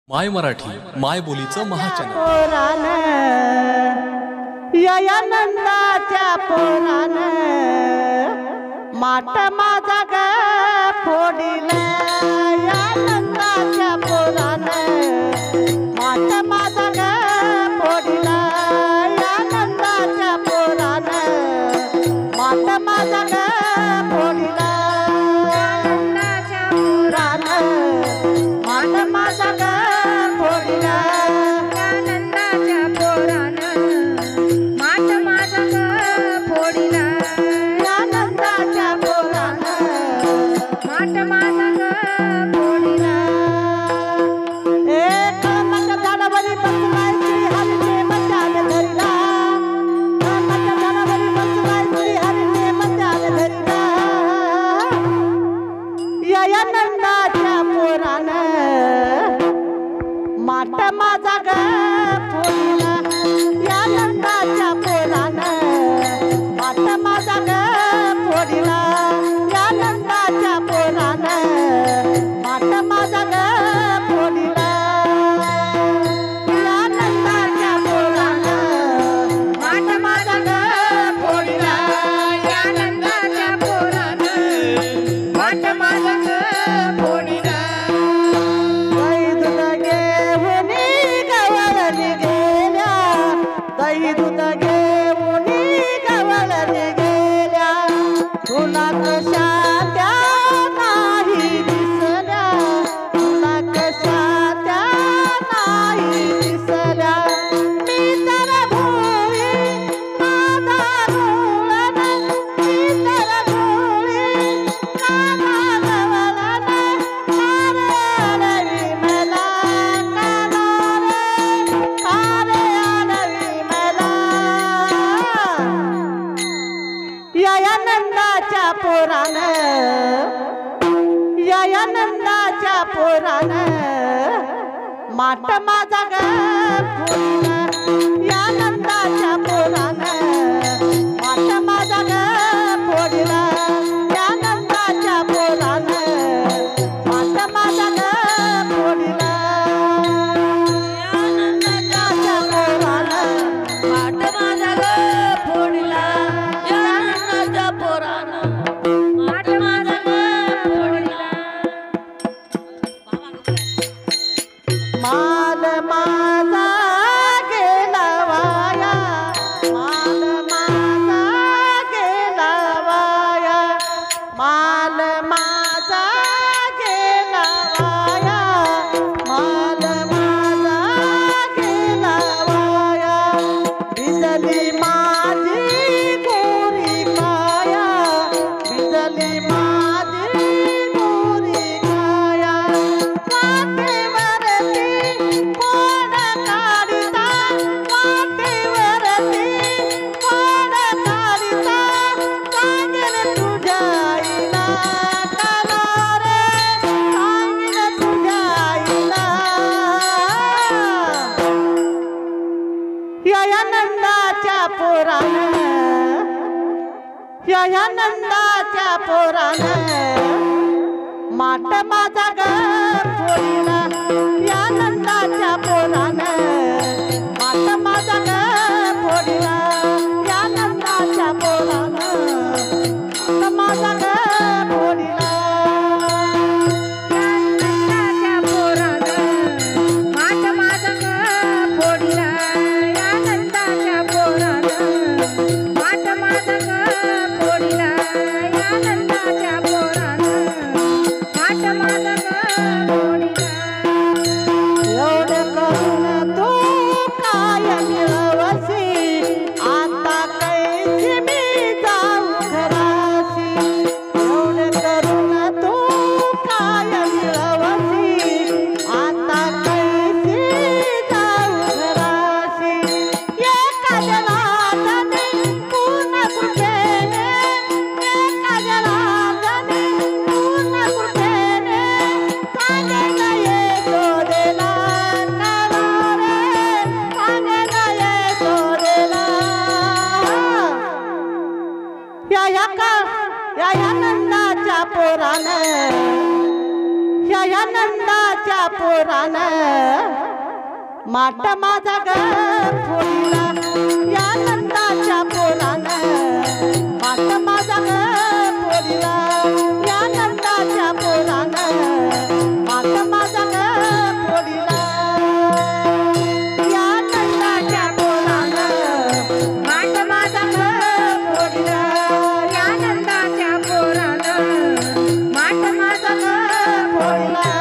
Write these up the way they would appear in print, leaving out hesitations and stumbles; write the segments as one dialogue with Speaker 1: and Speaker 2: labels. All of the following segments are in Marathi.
Speaker 1: माय मराठी माय बोलीचं महाचॅनल
Speaker 2: या नंदाच्या पोरान माट माझा ग फोडिला या नंदाच्या पोरान माट माझा ग फोडिला या नंदाच्या पोरान माट माझा ग फोडिला नंदाच्या पोरान माट माझा ग माट माझा ग फोडिला या नंदाच्या पोरान माट माझा ग फोडिला या नंदाच्या पोरान माट माझा ग फोडिला या नंदाच्या पोरान माट माझा ग फोडिला या नंदाच्या पोरान माट माझा ग फोडिला दही दूध घेऊन गवळणी गेल्या तुला कशा त्या नाही दिसल्या तुला कशा त्या नाही दिसल्या मी तर भोळी माझा रुळण मी तर भोळी माझा गवळण रे मला या नंदाच्या पोरान या नंदाच्या पोरान माट माझा ग फोडिला या नंदाच्या पोरान माट माझा ग फोडिला या नंदाच्या पोरान माट माझा ग फोडिला या नंदाच्या पोरान माट माझा ग फोडिला माल माझा गेला वाया माल माझा गेला वाया माल माझा गेला वाया माल माझा गेला वाया बिजली माझी गोरी काया बिजली माझी गोरी काया या नंदाच्या पोरान या नंदाच्या पोरान माट माझा ग फोडिला या नंदाच्या पोरान माट माझा ग फोडिला या नंदाच्या पोरान माट माझा ग फोडिला या नंदाच्या पोरानं या नंदाच्या पोरानं माट माझा ग फोडीला या नंदाच्या पोरानं माट माझा ग फोडीला या नंदाच्या पोरानं माट माझा ग फोडीला या नंदाच्या पोरानं माट माझा ग फोडीला या नंदाच्या पोरानं माट माझा ग फोडीला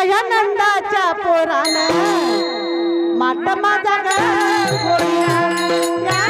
Speaker 2: या नंदाच्या पोरानं माट माझा ग फोडीला या